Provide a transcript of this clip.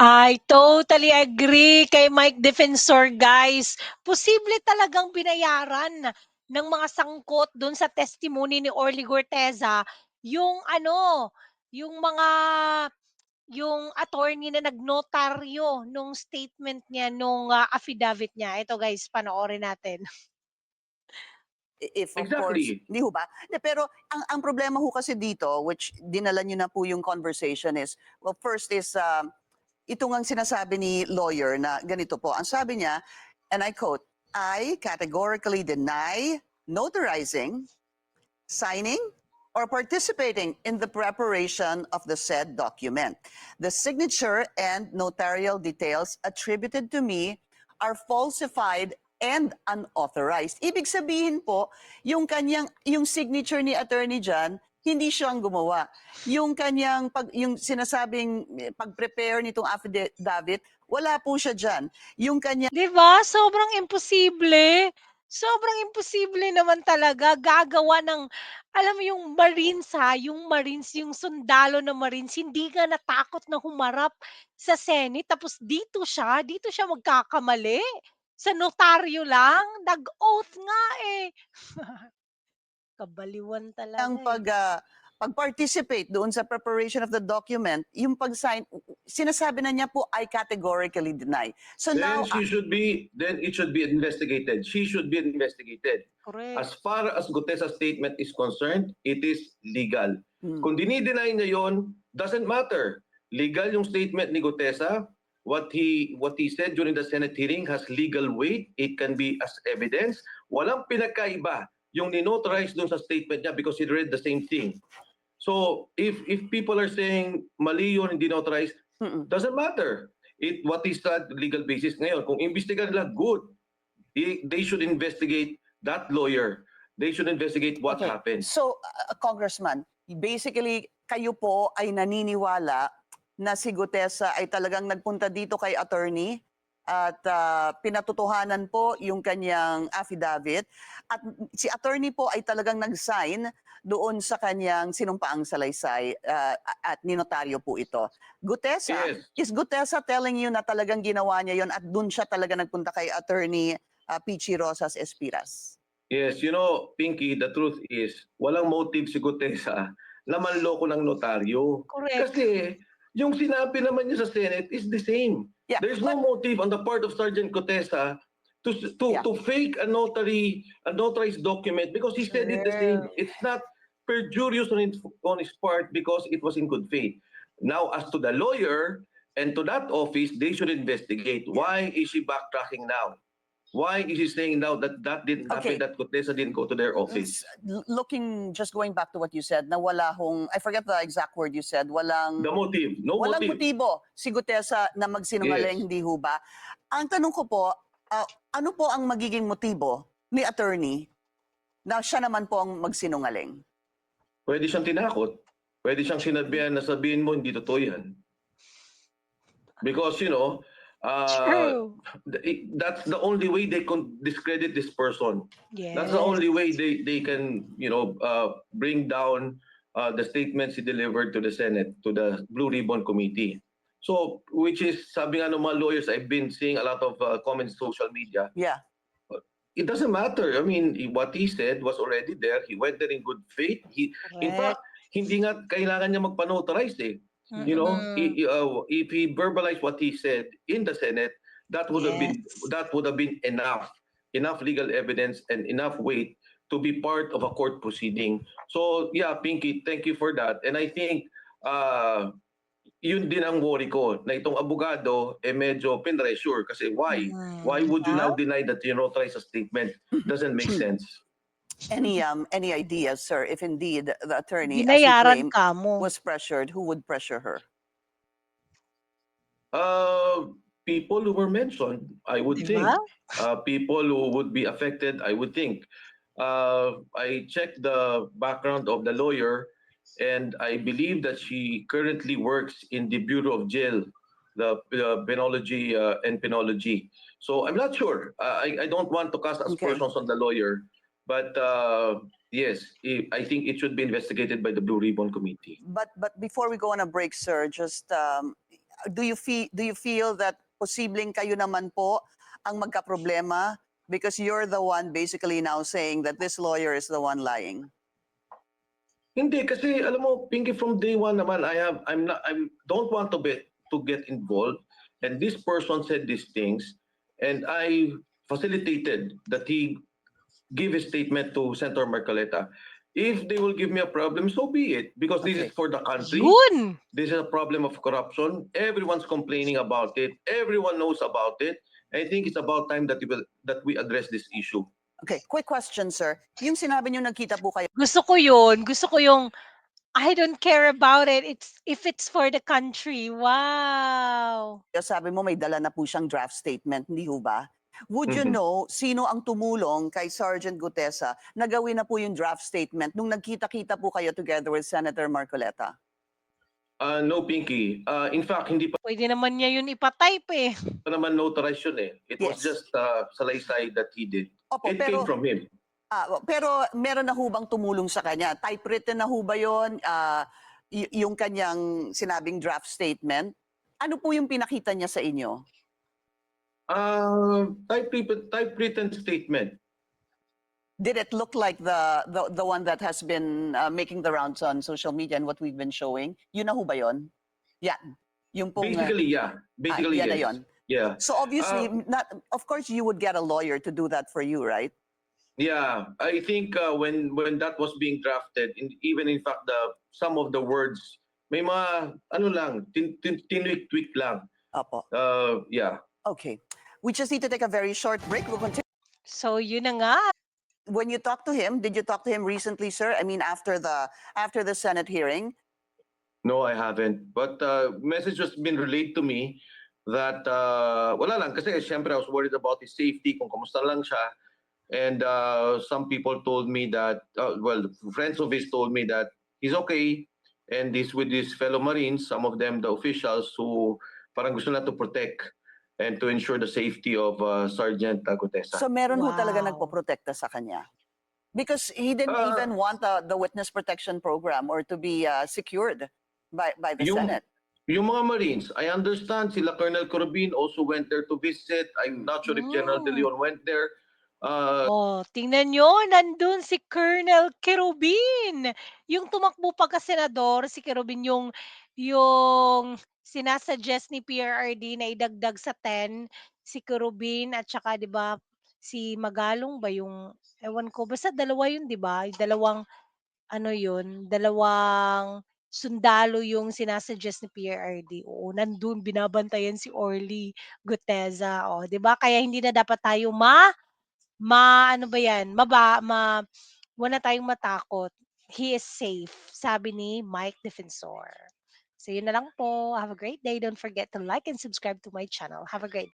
I totally agree kay Mike Defensor, guys. Posible talagang binayaran ng mga sangkot do'n sa testimony ni Orly Gorteza yung ano, yung mga yung attorney na nagnotaryo nung statement niya, nung, affidavit niya. Ito guys, panoorin natin. If of course, Exactly. hindi ho ba? Pero ang problema ho kasi dito, which dinala nyo na po yung conversation is, well, first is, ito ngang sinasabi ni lawyer na ganito po. Ang sabi niya, and I quote, I categorically deny notarizing, signing, or participating in the preparation of the said document. The signature and notarial details attributed to me are falsified and unauthorized. Ibig sabihin po, yung signature ni attorney dyan, hindi siyang gumawa. Yung yung sinasabing pag-prepare nitong affidavit, wala po siya dyan. Yung kanyang 'Di ba, sobrang imposible. Sobrang imposible naman talaga gagawa ng alam mo yung Marines, yung sundalo ng Marines hindi nga natakot na humarap sa Senate tapos dito siya magkakamali. Sa notaryo lang, nag-oath nga, eh. Kabaliwan talaga, eh. pag-participate doon sa preparation of the document, yung pag-sign, sinasabi na niya po, I categorically deny. So now, Then it should be investigated. She should be investigated. Correct. As far as Gutesa's statement is concerned, it is legal. Hmm. Kung dinideny niya yon, doesn't matter. Legal yung statement ni Gutesa. What he said during the Senate hearing has legal weight. It can be as evidence. Walang pinagkaiba yung ninotarize dun sa statement niya because he read the same thing. So if people are saying mali yun, hindi notarized, doesn't matter. What is that legal basis ngayon? Kung imbestigahan nila, good. They should investigate that lawyer. They should investigate what happened. So, Congressman, basically, kayo po ay naniniwala na si Gutesa ay talagang nagpunta dito kay attorney at pinatutuhanan po yung kanyang affidavit at si attorney po ay talagang nag-sign doon sa kanyang sinumpaang salaysay at ninotaryo po ito. Gutesa, Yes. is Gutesa telling you na talagang ginawa niya yon at doon siya talaga nagpunta kay attorney Pichi Rosas Espiras? Yes, you know, Pinky, the truth is, walang motive si Gutesa na manloko ng notaryo. Correct. Kasi yung sinabi naman niya sa Senate is the same. Yeah, There's no motive on the part of Sergeant Gutesa to fake a notarized document because he said it the same. It's not perjurious on his part because it was in good faith. Now, as to the lawyer and to that office, they should investigate. Why is she backtracking now? Why is he saying now that didn't happen, that Gutesa didn't go to their office? Just going back to what you said, na wala hong, I forget the exact word you said, walang The motive. No walang motive. motibo si Gutesa na magsinungaling, Yes. hindi ho ba? Ang tanong ko po, ano po ang magiging motibo ni attorney na siya naman po ang magsinungaling? Pwede siyang tinakot. Pwede siyang sinabihan na sabihin mo, hindi totoo yan. Because, you know, True. that's the only way they can discredit this person. Yes. That's the only way they can, you know, bring down the statements he delivered to the Senate, to the Blue Ribbon Committee. So, which is, sabi nga ng mga lawyers, I've been seeing a lot of comments on social media. Yeah. It doesn't matter. I mean, what he said was already there. He went there in good faith. In fact, hindi nga kailangan niya magpa-notarize eh. You know, if he verbalized what he said in the Senate, that would have been enough legal evidence and enough weight to be part of a court proceeding. So yeah, Pinky, thank you for that. And I think yun din ang worry ko na itong abogado medyo pinressure kasi why would you now deny that you notarize a statement? Doesn't make sense. Any ideas, sir, if indeed the attorney, as you Binayaran claim, ka mo. was pressured, who would pressure her? People who were mentioned, I would think. Diba? People who would be affected, I would think. I checked the background of the lawyer, and I believe that she currently works in the Bureau of Jail, the penology and penology. So I'm not sure. I don't want to cast aspersions on the lawyer, but yes, I think it should be investigated by the Blue Ribbon Committee. But before we go on a break, sir, just do you feel that posibleng kayo naman po ang magkaproblema because you're the one basically now saying that this lawyer is the one lying? Hindi kasi alam mo, Pinky, from day one naman I don't want to get involved, and this person said these things and I facilitated that he give a statement to Senator Marcoleta. If they will give me a problem, so be it, because this is Okay. for the country. Yun! This is a problem of corruption. Everyone's complaining about it. Everyone knows about it. I think it's about time that we address this issue. Okay, quick question, sir. Yung sinabi niyo nagkita po kayo Gusto ko yun. Gusto ko yung I don't care about it. If it's for the country. Wow. sabi mo may dala na po siyang draft statement, hindi ho ba? Would you Mhm. know sino ang tumulong kay Sergeant Gutesa na gawin na po yung draft statement nung nagkita-kita po kayo together with Senator Marcoleta? No, Pinky. In fact, hindi pa Pwede naman niya yun ipatype eh. naman notarized yun eh. It was Yes. just salaysay that he did. Opo, It came from him. pero meron na ho bang tumulong sa kanya? Typewritten na ho ba yun? Yung kanyang sinabing draft statement? Ano po yung pinakita niya sa inyo? Typewritten statement. Did it look like the one that has been making the rounds on social media and what we've been showing? Yun na ho ba yun? Yan. Yung pong, Basically, yeah. Basically, yan na yes. yun. Yeah. So obviously, of course, you would get a lawyer to do that for you, right? Yeah, I think when that was being drafted, even in fact some of the words may mga ano lang tinwik-tweak lang. Opo. Yeah. Okay. We just need to take a very short break. We'll continue. So yun na nga. When you talked to him, did you talk to him recently, sir? I mean, after the Senate hearing? No, I haven't. But message has been relayed to me that wala lang kasi syempre I was worried about his safety kung kamusta lang siya. And some people told me that well, friends of his told me that he's okay and he's with his fellow Marines, some of them the officials who parang gusto na to protect and to ensure the safety of Sergeant Gutesa. So meron ho talaga Wow. nagpoprotekta sa kanya? Because he didn't even want the witness protection program or to be secured by the Senate. Yung mga Marines, I understand sila Colonel Corobin also went there to visit. I'm not sure if General De Leon went there. Oh, tingnan nyo, nandun si Colonel Kerubin. Yung tumakbo pagka-senador, si Kerubin yung sinasuggest ni PRRD na idagdag sa 10, si Kerubin at saka 'di ba si Magalong ba yung ewan ko, basta dalawa yun 'di ba? Dalawang ano yun, dalawang sundalo yung sinasuggest ni PRRD. Oo, nandun binabantayan si Orly Guteza. Oh, 'di ba? Kaya hindi na dapat tayo ano ba 'yan, wala tayong matakot. He is safe, sabi ni Mike Defensor. So yun na lang po. Have a great day. Don't forget to like and subscribe to my channel. Have a great